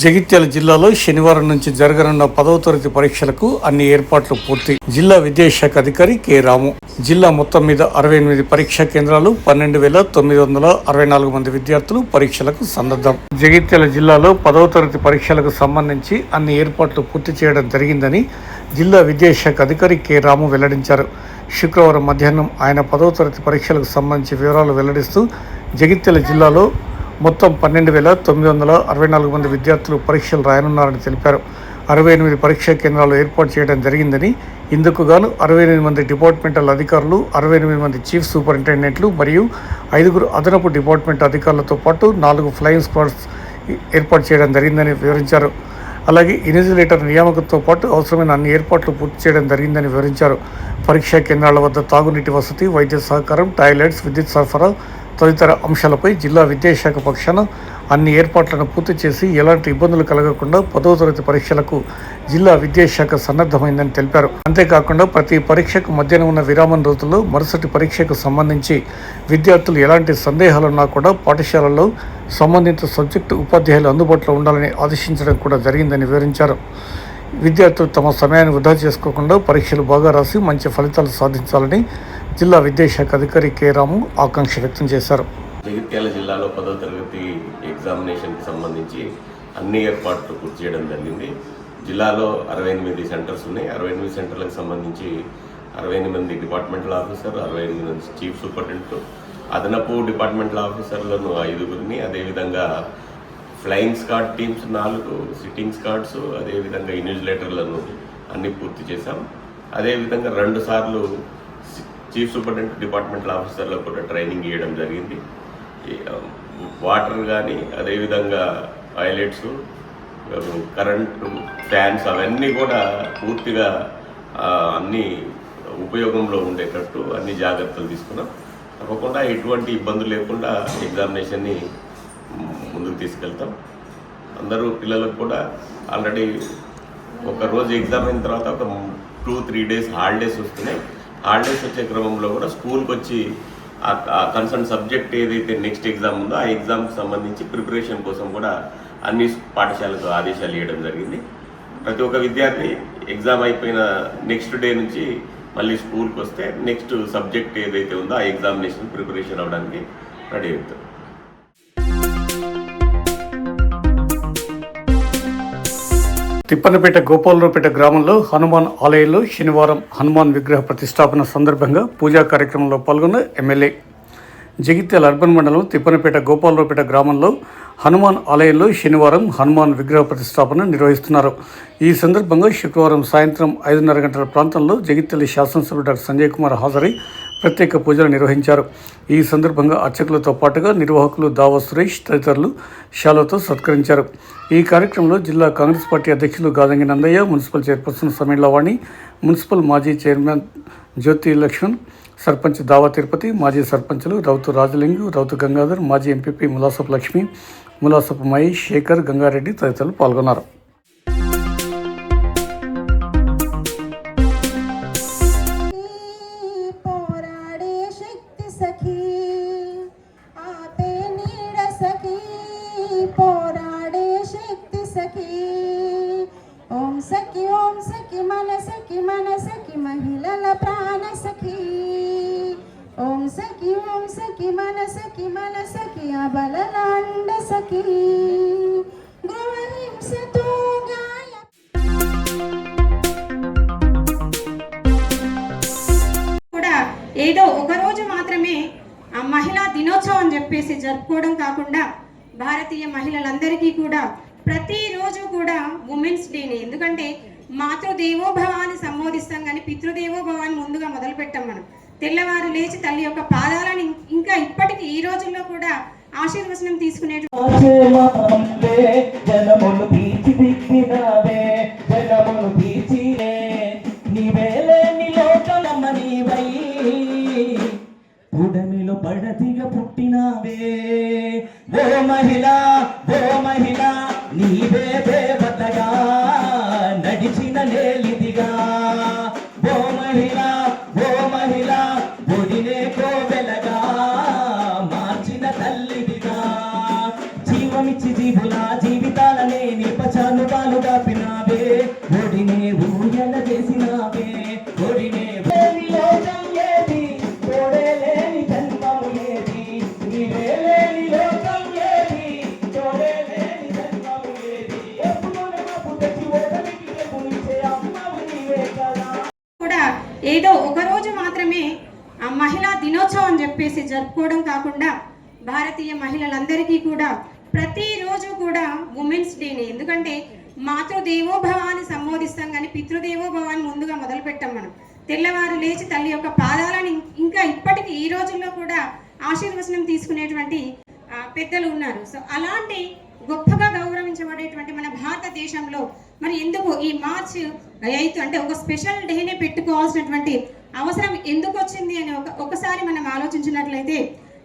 జగిత్యాల జిల్లాలో శనివారం నుంచి జరగనున్న 10వ తరగతి పరీక్షలకు అన్ని ఏర్పాట్లు పూర్తి. జిల్లా విద్యాశాఖ అధికారి కె రాము. జిల్లా మొత్తం మీద 68 పరీక్షా కేంద్రాలు, 12,964 మంది విద్యార్థులు పరీక్షలకు సన్నద్ధం. జగిత్యాల జిల్లాలో 10వ తరగతి పరీక్షలకు సంబంధించి అన్ని ఏర్పాట్లు పూర్తి చేయడం జరిగిందని జిల్లా విద్యాశాఖ అధికారి కె రాము వెల్లడించారు. శుక్రవారం మధ్యాహ్నం ఆయన 10వ తరగతి పరీక్షలకు సంబంధించి వివరాలు వెల్లడిస్తూ జగిత్యాల జిల్లాలో మొత్తం 12,964 మంది విద్యార్థులు పరీక్షలు రాయనున్నారని తెలిపారు. 68 పరీక్షా కేంద్రాలు ఏర్పాటు చేయడం జరిగిందని, ఇందుకు గాను 68 మంది డిపార్ట్మెంటల్ అధికారులు, 68 మంది చీఫ్ సూపరింటెండెంట్లు మరియు 5 అదనపు డిపార్ట్మెంట్ అధికారులతో పాటు 4 ఫ్లయింగ్ స్క్వాడ్స్ ఏర్పాటు చేయడం జరిగిందని వివరించారు. అలాగే ఇన్విజిలేటర్ నియామకంతో పాటు అవసరమైన అన్ని ఏర్పాట్లు పూర్తి చేయడం జరిగిందని వివరించారు. పరీక్షా కేంద్రాల వద్ద తాగునీటి వసతి, వైద్య సహకారం, టాయిలెట్స్, విద్యుత్ సరఫరా తదితర అంశాలపై జిల్లా విద్యాశాఖ పక్షాన అన్ని ఏర్పాట్లను పూర్తి చేసి ఎలాంటి ఇబ్బందులు కలగకుండా 10వ తరగతి పరీక్షలకు జిల్లా విద్యాశాఖ సన్నద్ధమైందని తెలిపారు. అంతేకాకుండా ప్రతి పరీక్షకు మధ్యాహ్నం ఉన్న విరామం రోజుల్లో మరుసటి పరీక్షకు సంబంధించి విద్యార్థులు ఎలాంటి సందేహాలున్నా కూడా పాఠశాలల్లో సంబంధిత సబ్జెక్టు ఉపాధ్యాయులు అందుబాటులో ఉండాలని ఆదేశించడం కూడా జరిగిందని వివరించారు. విద్యార్థులు తమ సమయాన్ని వృధా చేసుకోకుండా పరీక్షలు బాగా రాసి మంచి ఫలితాలు సాధించాలని జిల్లా విద్యాశాఖ అధికారి కె రాము ఆకాంక్ష వ్యక్తం చేశారు. జగిత్యాల జిల్లాలో 10వ తరగతి ఎగ్జామినేషన్కి సంబంధించి అన్ని ఏర్పాట్లు పూర్తి చేయడం జరిగింది. జిల్లాలో 68 సెంటర్స్ ఉన్నాయి. 68 సెంటర్లకు సంబంధించి 68 మంది డిపార్ట్మెంటల్ ఆఫీసర్, 68 మంది చీఫ్ సూపరింటెండెంట్, అదనపు డిపార్ట్మెంటల్ ఆఫీసర్లను 5గురిని, అదేవిధంగా flying squad teams 4, sitting squads, అదేవిధంగా ఇన్విజిలేటర్లను అన్ని పూర్తి చేశాం. అదేవిధంగా 2 సార్లు చీఫ్ సూపరింటెండెంట్ డిపార్ట్మెంటల్ ఆఫీసర్లకు కూడా ట్రైనింగ్ ఇవ్వడం జరిగింది. వాటర్ కానీ, అదేవిధంగా టాయిలెట్స్, కరెంటు, ఫ్యాన్స్ అవన్నీ కూడా పూర్తిగా అన్ని ఉపయోగంలో ఉండేటట్టు అన్ని జాగ్రత్తలు తీసుకున్నాం. తప్పకుండా ఎటువంటి ఇబ్బందులు లేకుండా ఎగ్జామినేషన్ని ముందుకు తీసుకెళ్తాం. అందరూ పిల్లలకు కూడా ఆల్రెడీ ఒక రోజు ఎగ్జామ్ అయిన తర్వాత ఒక 2-3 డేస్ హాలిడేస్ వస్తున్నాయి. హాలిడేస్ వచ్చే క్రమంలో కూడా స్కూల్కి వచ్చి ఆ కన్సర్న్ సబ్జెక్ట్ ఏదైతే నెక్స్ట్ ఎగ్జామ్ ఉందో ఆ ఎగ్జామ్కి సంబంధించి ప్రిపరేషన్ కోసం కూడా అన్ని పాఠశాలకు ఆదేశాలు ఇవ్వడం జరిగింది. ప్రతి ఒక్క విద్యార్థి ఎగ్జామ్ అయిపోయిన నెక్స్ట్ డే నుంచి మళ్ళీ స్కూల్కి వస్తే నెక్స్ట్ సబ్జెక్ట్ ఏదైతే ఉందో ఆ ఎగ్జామినేషన్ ప్రిపరేషన్ అవ్వడానికి రెడీ అవుతుంది. తిప్పన్నపేట గోపాలరావుపేట గ్రామంలో హనుమాన్ ఆలయంలో శనివారం హనుమాన్ విగ్రహ ప్రతిష్టాపన సందర్భంగా పూజా కార్యక్రమంలో పాల్గొన్న ఎమ్మెల్యే. జగిత్యాల అర్బన్ మండలం తిప్పన్నపేట గోపాలరావుపేట గ్రామంలో హనుమాన్ ఆలయంలో శనివారం హనుమాన్ విగ్రహ ప్రతిష్టాపన నిర్వహిస్తున్నారు. ఈ సందర్భంగా శుక్రవారం సాయంత్రం 5:30 గంటల ప్రాంతంలో జగిత్యాల శాసనసభ్యుడు డాక్టర్ సంజయ్ కుమార్ హాజరై ప్రత్యేక పూజలు నిర్వహించారు. ఈ సందర్భంగా అర్చకులతో పాటుగా నిర్వాహకులు దావా సురేష్ తదితరులు శాలువాతో సత్కరించారు. ఈ కార్యక్రమంలో జిల్లా కాంగ్రెస్ పార్టీ అధ్యక్షులు గాదంగి నందయ్య, మున్సిపల్ చైర్పర్సన్ సమీళ్లవాణి, మున్సిపల్ మాజీ చైర్మన్ జ్యోతి లక్ష్మణ్, సర్పంచ్ దావా తిరుపతి, మాజీ సర్పంచులు రౌతు రాజలింగు, రౌతు గంగాధర్, మాజీ ఎంపీపీ ములాసపు లక్ష్మి, ములాసపు మహేష్, శేఖర్, గంగారెడ్డి తదితరులు పాల్గొన్నారు. ఓం సఖి మనసకి మహిళల ప్రాణ సఖి, ఓం సఖి మనసకి అబలలాండ సఖి, గృహహింసతో గాయ కూడా ఏదో ఒక రోజు మాత్రమే ఆ మహిళా దినోత్సవం అని చెప్పేసి జరుపుకోవడం కాకుండా భారతీయ మహిళలందరికీ కూడా ప్రతిరోజు కూడా ఉమెన్స్ డేని, ఎందుకంటే మాతృదేవోభవాన్ని సంబోధిస్తాం కానీ పితృదేవోభవాన్ని ముందుగా మొదలు పెట్టాం. మనం తెల్లవారు లేచి తల్లి యొక్క పాదాలను ఇంకా ఇప్పటికీ ఈ రోజుల్లో కూడా ఆశీర్వచనం తీసుకునే ఉడమిలో పడతిగా పుట్టినావే ఓ మహిళ నీవే దేవతగా నడిచిన నేలిదిగా, ఓ మహిళ ఒడినే కోవెలగా మార్చిన తల్లిదిగా, జీవమిచ్చి జీవుల జీవితాలనే జరుపుకోవడం కాకుండా భారతీయ మహిళలందరికీ కూడా ప్రతిరోజు కూడా ఉమెన్స్ డేని, ఎందుకంటే మాతృదేవోభవాన్ని సంబోధిస్తాం కానీ పితృదేవోభవాన్ని ముందుగా మొదలు పెట్టాం మనం. తెల్లవారు లేచి తల్లి యొక్క పాదాలను ఇంకా ఇప్పటికీ ఈ రోజుల్లో కూడా ఆశీర్వచనం తీసుకునేటువంటి పెద్దలు ఉన్నారు. సో అలాంటి గొప్పగా గౌరవించబడేటువంటి మన భారతదేశంలో మరి ఎందుకు ఈ మార్చ్ 8 అంటే ఒక స్పెషల్ డేనే పెట్టుకోవాల్సినటువంటి అవసరం ఎందుకు వచ్చింది అని ఒకసారి మనం ఆలోచించినట్లయితే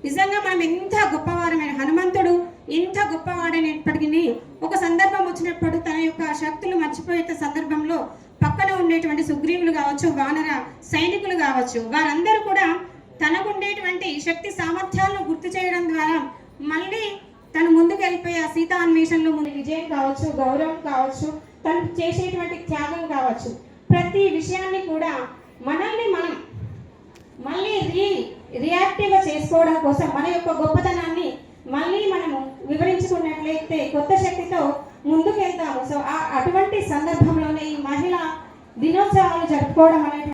నిజంగా మనం ఎంత గొప్పవారమైన హనుమంతుడు ఎంత గొప్పవాడైనప్పటికీ ఒక సందర్భం వచ్చినప్పుడు తన యొక్క శక్తులు మర్చిపోయే సందర్భంలో పక్కన ఉండేటువంటి సుగ్రీవులు కావచ్చు, వానర సైనికులు కావచ్చు, వారందరూ కూడా తనకుండేటువంటి శక్తి సామర్థ్యాలను గుర్తు చేయడం ద్వారా మళ్ళీ తను ముందుకు వెళ్ళిపోయి ఆ సీతా అన్వేషణలో ముందు విజయం కావచ్చు, గౌరవం కావచ్చు, తను చేసేటువంటి త్యాగం కావచ్చు, ప్రతి విషయాన్ని కూడా మనల్ని మనం మళ్ళీ రియాక్టివ్గా చేసుకోవడం కోసం మన యొక్క గొప్పతనాన్ని మళ్ళీ మనము వివరించుకున్నట్లయితే కొత్త శక్తితో ముందుకు వెళ్తాము. సో అటువంటి సందర్భంలోనే ఈ మహిళా దినోత్సవాలు జరుపుకోవడం అనేది